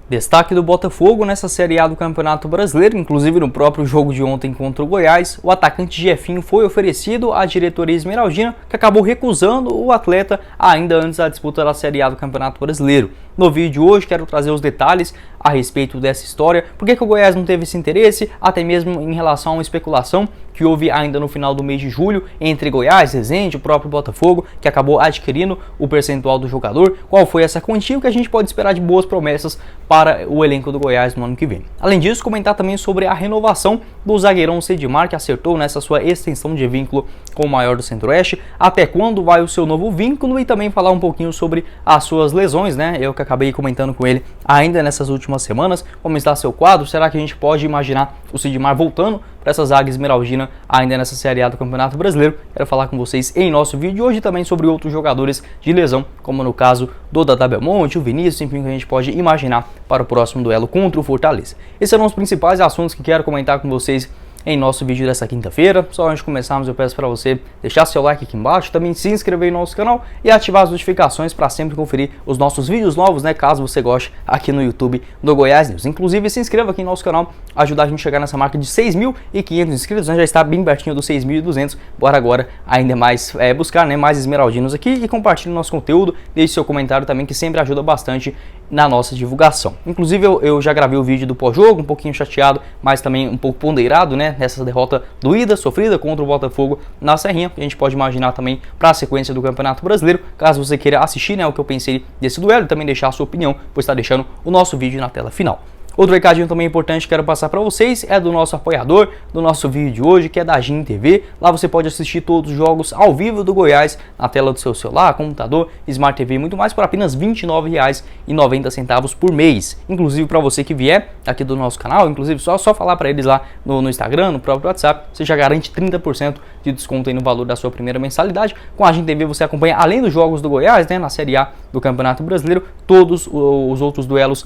Destaque do Botafogo nessa Série A do Campeonato Brasileiro, inclusive no próprio jogo de ontem contra o Goiás, o atacante Jefinho foi oferecido à diretoria esmeraldina, que acabou recusando o atleta ainda antes da disputa da Série A do Campeonato Brasileiro. No vídeo de hoje quero trazer os detalhes a respeito dessa história, por que o Goiás não teve esse interesse, até mesmo em relação a uma especulação que houve ainda no final do mês de julho entre Goiás, Resende, o próprio Botafogo, que acabou adquirindo o percentual do jogador, qual foi essa quantia, o que a gente pode esperar de boas promessas para o elenco do Goiás no ano que vem. Além disso, comentar também sobre a renovação do zagueirão Cedmar, que acertou nessa sua extensão de vínculo com o maior do Centro-Oeste, até quando vai o seu novo vínculo, e também falar um pouquinho sobre as suas lesões, né? Eu que acabei comentando com ele ainda nessas últimas semanas, como está seu quadro, será que a gente pode imaginar o Cedmar voltando para essa zaga esmeraldina ainda nessa Série A do Campeonato Brasileiro? Quero falar com vocês em nosso vídeo de hoje também sobre outros jogadores de lesão, como no caso do Dada Belmonte, o Vinícius, enfim, que a gente pode imaginar para o próximo duelo contra o Fortaleza. Esses serão os principais assuntos que quero comentar com vocês em nosso vídeo dessa quinta-feira. Só antes de começarmos, eu peço para você deixar seu like aqui embaixo, também se inscrever no nosso canal e ativar as notificações para sempre conferir os nossos vídeos novos, né, caso você goste, aqui no YouTube do Goiás News. Inclusive, se inscreva aqui no nosso canal, ajudar a gente a chegar nessa marca de 6.500 inscritos, né, já está bem pertinho dos 6.200. Bora agora ainda mais buscar, né, mais esmeraldinos aqui, e compartilhe nosso conteúdo, deixe seu comentário também, que sempre ajuda bastante na nossa divulgação. Inclusive, eu já gravei o vídeo do pós-jogo, um pouquinho chateado, mas também um pouco ponderado, né, nessa derrota doída, sofrida contra o Botafogo na Serrinha. A gente pode imaginar também para a sequência do Campeonato Brasileiro, caso você queira assistir, né, o que eu pensei desse duelo, e também deixar a sua opinião, pois está deixando o nosso vídeo na tela final. Outro recadinho também importante que quero passar para vocês é do nosso apoiador do nosso vídeo de hoje, que é da GIN TV. Lá você pode assistir todos os jogos ao vivo do Goiás na tela do seu celular, computador, Smart TV e muito mais por apenas R$ 29,90 por mês. Inclusive, para você que vier aqui do nosso canal, inclusive só falar para eles lá no Instagram, no próprio WhatsApp, você já garante 30% de desconto aí no valor da sua primeira mensalidade. Com a GIN TV você acompanha, além dos jogos do Goiás, né, na Série A do Campeonato Brasileiro, todos os outros duelos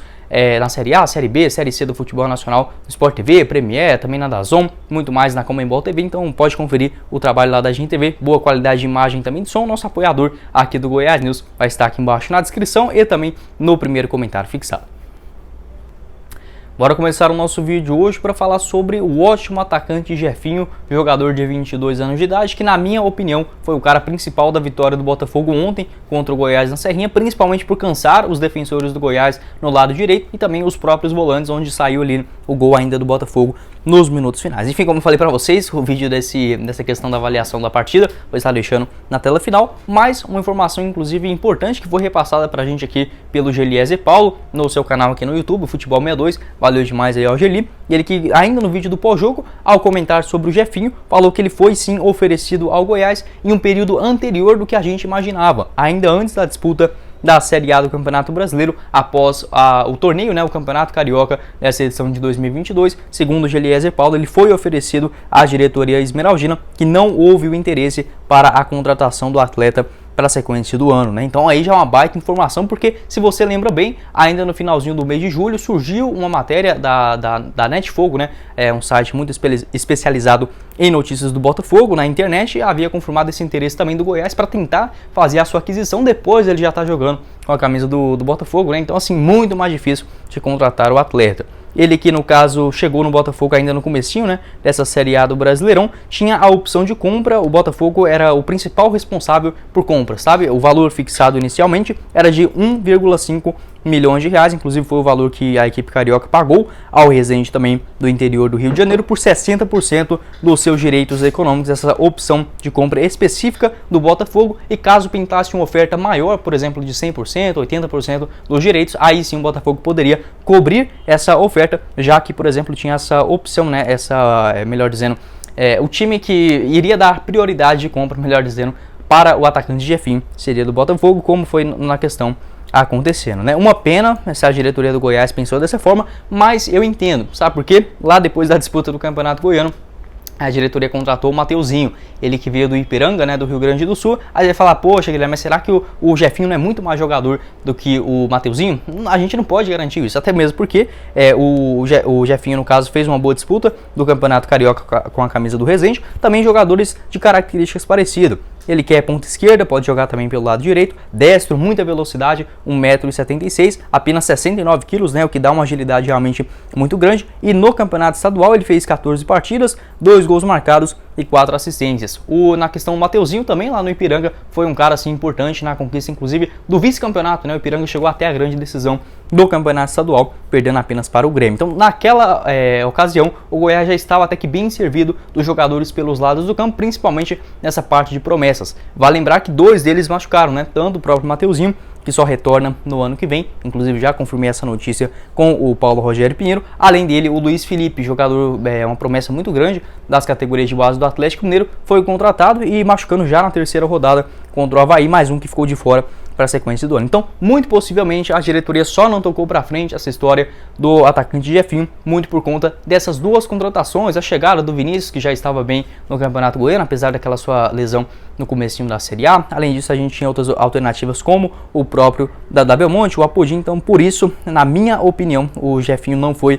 na Série A, Série B, Série C do futebol nacional, Sport TV, Premier, também na DAZN, muito mais na Comembol TV. Então pode conferir o trabalho lá da GIN TV, boa qualidade de imagem também de som. Nosso apoiador aqui do Goiás News vai estar aqui embaixo na descrição e também no primeiro comentário fixado. Bora começar o nosso vídeo hoje para falar sobre o ótimo atacante Jefinho, jogador de 22 anos de idade, que na minha opinião foi o cara principal da vitória do Botafogo ontem contra o Goiás na Serrinha, principalmente por cansar os defensores do Goiás no lado direito e também os próprios volantes, onde saiu ali o gol ainda do Botafogo nos minutos finais. Enfim, como eu falei para vocês, o vídeo dessa questão da avaliação da partida vou estar deixando na tela final, mas uma informação inclusive importante que foi repassada para a gente aqui pelo Geliezer Paulo no seu canal aqui no YouTube, Futebol 62, valeu demais aí ao Geli, e ele que ainda no vídeo do pós-jogo, ao comentar sobre o Jefinho, falou que ele foi sim oferecido ao Goiás em um período anterior do que a gente imaginava, ainda antes da disputa da Série A do Campeonato Brasileiro, após o torneio, né, o Campeonato Carioca dessa edição de 2022. Segundo o Geliezer Paulo, ele foi oferecido à diretoria esmeraldina, que não houve o interesse para a contratação do atleta para a sequência do ano, né? Então aí já é uma baita informação, porque se você lembra bem, ainda no finalzinho do mês de julho surgiu uma matéria da Netfogo, né? É um site muito especializado em notícias do Botafogo na internet, e havia confirmado esse interesse também do Goiás para tentar fazer a sua aquisição. Depois ele já está jogando com a camisa do Botafogo, né? Então assim, muito mais difícil de contratar o atleta. Ele que no caso chegou no Botafogo ainda no comecinho, né, dessa Série A do Brasileirão, tinha a opção de compra. O Botafogo era o principal responsável por compras, sabe? O valor fixado inicialmente era de 1,5 milhões de reais, inclusive foi o valor que a equipe carioca pagou ao Resende também do interior do Rio de Janeiro por 60% dos seus direitos econômicos, essa opção de compra específica do Botafogo. E caso pintasse uma oferta maior, por exemplo, de 100%, 80% dos direitos, aí sim o Botafogo poderia cobrir essa oferta, já que, por exemplo, tinha essa opção, né, melhor dizendo, o time que iria dar prioridade de compra, melhor dizendo, para o atacante Jefinho seria do Botafogo, como foi na questão acontecendo, né? Uma pena se a diretoria do Goiás pensou dessa forma, mas eu entendo, sabe por quê? Lá depois da disputa do Campeonato Goiano, a diretoria contratou o Mateuzinho, ele que veio do Ipiranga, né, do Rio Grande do Sul. Aí ele vai falar, poxa Guilherme, mas será que o Jefinho não é muito mais jogador do que o Mateuzinho? A gente não pode garantir isso, até mesmo porque o Jefinho, no caso, fez uma boa disputa do Campeonato Carioca com a camisa do Resende, também jogadores de características parecidas. Ele quer ponta esquerda, pode jogar também pelo lado direito, destro, muita velocidade, 1,76 m, apenas 69 kg, né, o que dá uma agilidade realmente muito grande. E no campeonato estadual ele fez 14 partidas, 2 gols marcados e 4 assistências. Na questão do Mateuzinho também, lá no Ipiranga, foi um cara assim importante na conquista, inclusive, do vice-campeonato, né? O Ipiranga chegou até a grande decisão do campeonato estadual, perdendo apenas para o Grêmio. Então, naquela ocasião, o Goiás já estava até que bem servido dos jogadores pelos lados do campo, principalmente nessa parte de promessas. Vale lembrar que 2 deles machucaram, né? Tanto o próprio Mateuzinho, que só retorna no ano que vem, inclusive já confirmei essa notícia com o Paulo Rogério Pinheiro. Além dele, o Luiz Felipe, jogador, uma promessa muito grande das categorias de base do Atlético Mineiro, foi contratado e machucando já na terceira rodada contra o Avaí, mais um que ficou de fora para a sequência do ano. Então, muito possivelmente, a diretoria só não tocou para frente essa história do atacante Jefinho, muito por conta dessas 2 contratações, a chegada do Vinícius, que já estava bem no Campeonato Goiano, apesar daquela sua lesão no comecinho da Série A. Além disso, a gente tinha outras alternativas, como o próprio da Belmonte, o Apodi. Então, por isso, na minha opinião, o Jefinho não foi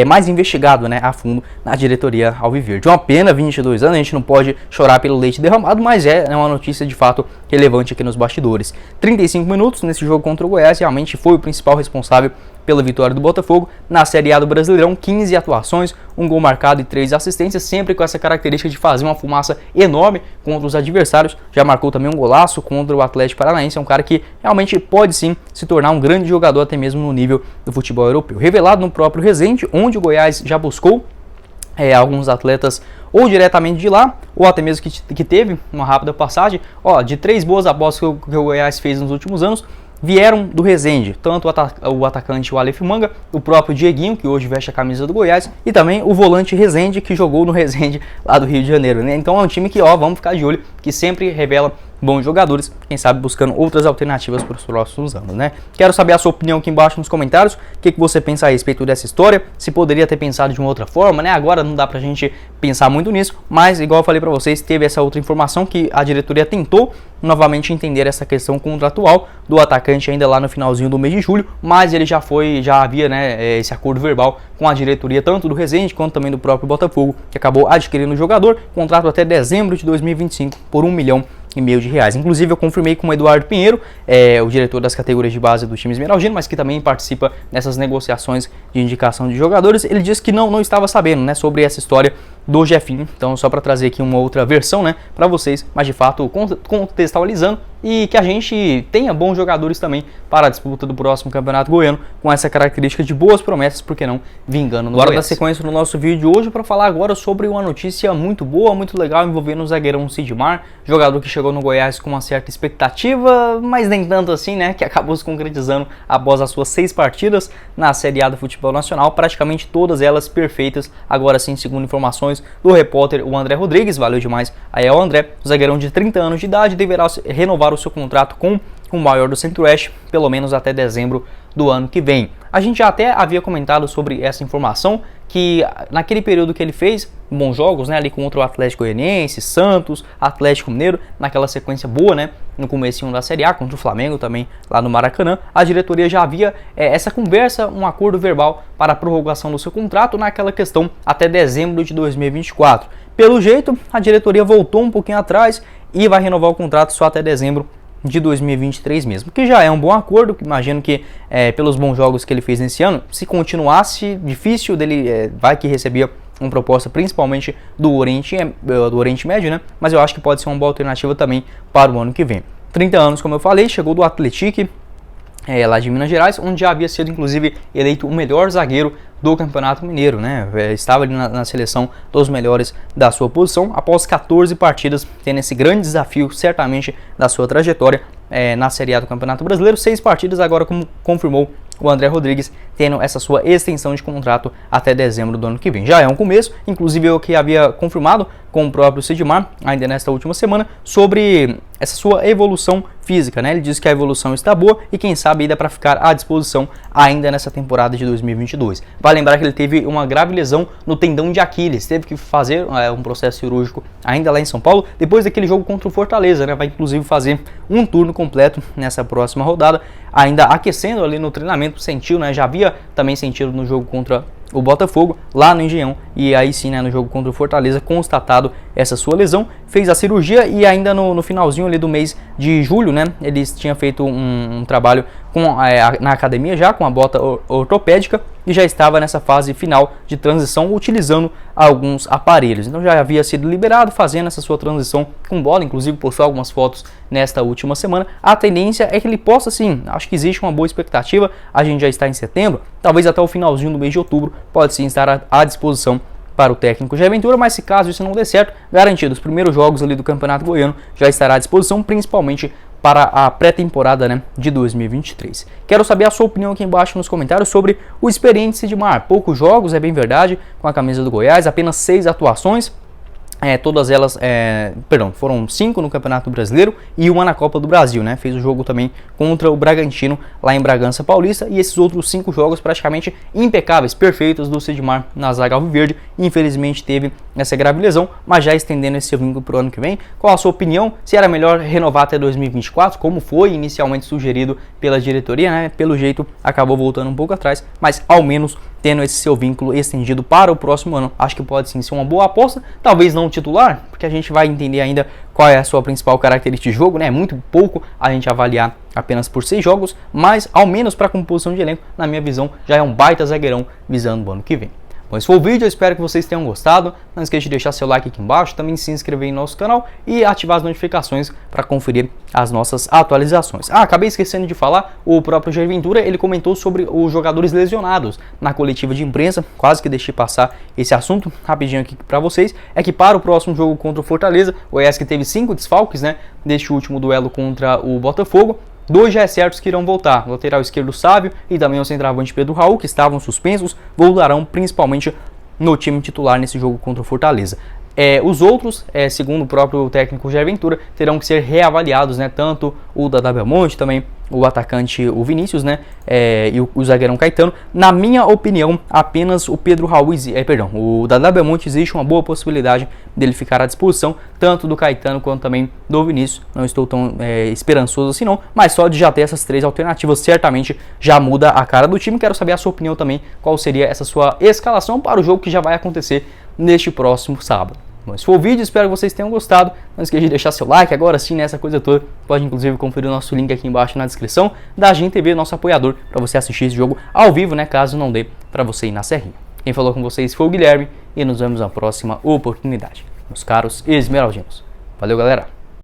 mais investigado, né, a fundo na diretoria alviverde. Uma pena, 22 anos, a gente não pode chorar pelo leite derramado, mas é uma notícia de fato relevante aqui nos bastidores. 35 minutos nesse jogo contra o Goiás, realmente foi o principal responsável pela vitória do Botafogo na Série A do Brasileirão. 15 atuações, 1 gol marcado e 3 assistências, sempre com essa característica de fazer uma fumaça enorme contra os adversários. Já marcou também um golaço contra o Atlético Paranaense, é um cara que realmente pode sim se tornar um grande jogador, até mesmo no nível do futebol europeu. Revelado no próprio Resende, onde o Goiás já buscou alguns atletas ou diretamente de lá, ou até mesmo que teve uma rápida passagem. De 3 boas apostas que o Goiás fez nos últimos anos, vieram do Resende, tanto o atacante o Aleph Manga, o próprio Dieguinho, que hoje veste a camisa do Goiás, e também o volante Resende, que jogou no Resende lá do Rio de Janeiro, né? Então é um time que, vamos ficar de olho, que sempre revela bons jogadores, quem sabe buscando outras alternativas para os próximos anos, né? Quero saber a sua opinião aqui embaixo nos comentários, o que você pensa a respeito dessa história, se poderia ter pensado de uma outra forma, né? Agora não dá pra gente pensar muito nisso, mas igual eu falei para vocês, teve essa outra informação que a diretoria tentou novamente entender essa questão contratual do atacante ainda lá no finalzinho do mês de julho, mas ele já havia, né, esse acordo verbal com a diretoria tanto do Resende quanto também do próprio Botafogo, que acabou adquirindo o jogador, contrato até dezembro de 2025 por R$1,5 milhão. Inclusive eu confirmei com o Eduardo Pinheiro, o diretor das categorias de base do time esmeraldino, mas que também participa nessas negociações de indicação de jogadores. Ele disse que não estava sabendo, né, sobre essa história do Jefinho. Então, só para trazer aqui uma outra versão, né, para vocês, mas de fato contextualizando, e que a gente tenha bons jogadores também para a disputa do próximo Campeonato Goiano, com essa característica de boas promessas, por que não vingando no Goiás. Bora dar sequência no nosso vídeo de hoje para falar agora sobre uma notícia muito boa, muito legal, envolvendo o zagueirão Sidmar, jogador que chegou no Goiás com uma certa expectativa, mas nem tanto assim, né, que acabou se concretizando após as suas 6 partidas na Série A do futebol nacional, praticamente todas elas perfeitas. Agora sim, segundo informações do repórter o André Rodrigues, valeu demais aí ao André, o zagueirão de 30 anos de idade deverá renovar o seu contrato com o maior do Centro-Oeste, pelo menos até dezembro do ano que vem. A gente já até havia comentado sobre essa informação, que naquele período que ele fez bons jogos, né, ali contra o Atlético Goianiense, Santos, Atlético Mineiro, naquela sequência boa, né, no comecinho da Série A, contra o Flamengo também lá no Maracanã, a diretoria já havia essa conversa, um acordo verbal para a prorrogação do seu contrato naquela questão até dezembro de 2024. Pelo jeito, a diretoria voltou um pouquinho atrás e vai renovar o contrato só até dezembro de 2023 mesmo, que já é um bom acordo. Imagino que pelos bons jogos que ele fez nesse ano, se continuasse difícil dele, vai que recebia uma proposta principalmente do Oriente Médio, né? Mas eu acho que pode ser uma boa alternativa também para o ano que vem. 30 anos, como eu falei, chegou do Atlético, lá de Minas Gerais, onde já havia sido inclusive eleito o melhor zagueiro do Campeonato Mineiro, né? Estava ali na seleção dos melhores da sua posição, após 14 partidas, tendo esse grande desafio certamente da sua trajetória na Série A do Campeonato Brasileiro. 6 partidas agora, como confirmou o André Rodrigues, tendo essa sua extensão de contrato até dezembro do ano que vem. Já é um começo, inclusive eu que havia confirmado com o próprio Sidmar, ainda nesta última semana, sobre essa sua evolução física, né? Ele diz que a evolução está boa e quem sabe ainda para ficar à disposição ainda nessa temporada de 2022. Vale lembrar que ele teve uma grave lesão no tendão de Aquiles, teve que fazer um processo cirúrgico ainda lá em São Paulo, depois daquele jogo contra o Fortaleza, né? Vai inclusive fazer um turno completo nessa próxima rodada, ainda aquecendo ali no treinamento, sentiu, né? Já havia também sentido no jogo contra o Botafogo, lá no Engenhão, e aí sim, né, no jogo contra o Fortaleza, constatado essa sua lesão, fez a cirurgia e ainda no finalzinho ali do mês de julho, né, eles tinham feito um trabalho na academia já com a bota ortopédica e já estava nessa fase final de transição utilizando alguns aparelhos. Então já havia sido liberado fazendo essa sua transição com bola, inclusive postou algumas fotos nesta última semana. A tendência é que ele possa sim, acho que existe uma boa expectativa, a gente já está em setembro, talvez até o finalzinho do mês de outubro pode sim estar à disposição para o técnico Jair Ventura, mas se caso isso não der certo, garantido, os primeiros jogos ali do Campeonato Goiano já estará à disposição, principalmente para a pré-temporada, né, de 2023. Quero saber a sua opinião aqui embaixo nos comentários sobre o experiente Sidmar. Poucos jogos, é bem verdade, com a camisa do Goiás, apenas 6 atuações. Todas elas, foram 5 no Campeonato Brasileiro e 1 na Copa do Brasil, né? Fez o jogo também contra o Bragantino lá em Bragança Paulista e esses outros 5 jogos praticamente impecáveis, perfeitos do Sidmar na zaga alviverde. Infelizmente teve essa grave lesão, mas já estendendo esse vínculo para o ano que vem. Qual a sua opinião? Se era melhor renovar até 2024, como foi inicialmente sugerido pela diretoria, né? Pelo jeito acabou voltando um pouco atrás, mas ao menos tendo esse seu vínculo estendido para o próximo ano, acho que pode sim ser uma boa aposta, talvez não titular, porque a gente vai entender ainda qual é a sua principal característica de jogo, né? É muito pouco a gente avaliar apenas por 6 jogos, mas ao menos para a composição de elenco, na minha visão, já é um baita zagueirão visando o ano que vem. Bom, esse foi o vídeo, eu espero que vocês tenham gostado. Não esqueça de deixar seu like aqui embaixo, também se inscrever em nosso canal e ativar as notificações para conferir as nossas atualizações. Acabei esquecendo de falar, o próprio Jair Ventura, ele comentou sobre os jogadores lesionados na coletiva de imprensa, quase que deixei passar esse assunto rapidinho aqui para vocês. É que para o próximo jogo contra o Fortaleza, o Goiás que teve 5 desfalques, né, deste último duelo contra o Botafogo, 2 já é certos que irão voltar, o lateral esquerdo Sávio e também o centroavante Pedro Raul, que estavam suspensos, voltarão principalmente no time titular nesse jogo contra o Fortaleza. Os outros, segundo o próprio técnico Jair Ventura, terão que ser reavaliados, né? Tanto o Dadá Belmonte, também o atacante, o Vinícius, né? E o zagueirão Caetano. Na minha opinião, apenas o Pedro Raul, o Dadá Belmonte, existe uma boa possibilidade dele ficar à disposição, tanto do Caetano quanto também do Vinícius. Não estou tão esperançoso assim não, mas só de já ter essas 3 alternativas, certamente já muda a cara do time. Quero saber a sua opinião também, qual seria essa sua escalação para o jogo que já vai acontecer neste próximo sábado. Bom, esse foi o vídeo, espero que vocês tenham gostado. Não esqueça de deixar seu like, agora sim, nessa coisa toda. Pode inclusive conferir o nosso link aqui embaixo na descrição da Agin TV, nosso apoiador, para você assistir esse jogo ao vivo, né, caso não dê para você ir na Serrinha. Quem falou com vocês foi o Guilherme e nos vemos na próxima oportunidade, meus caros esmeraldinos. Valeu, galera!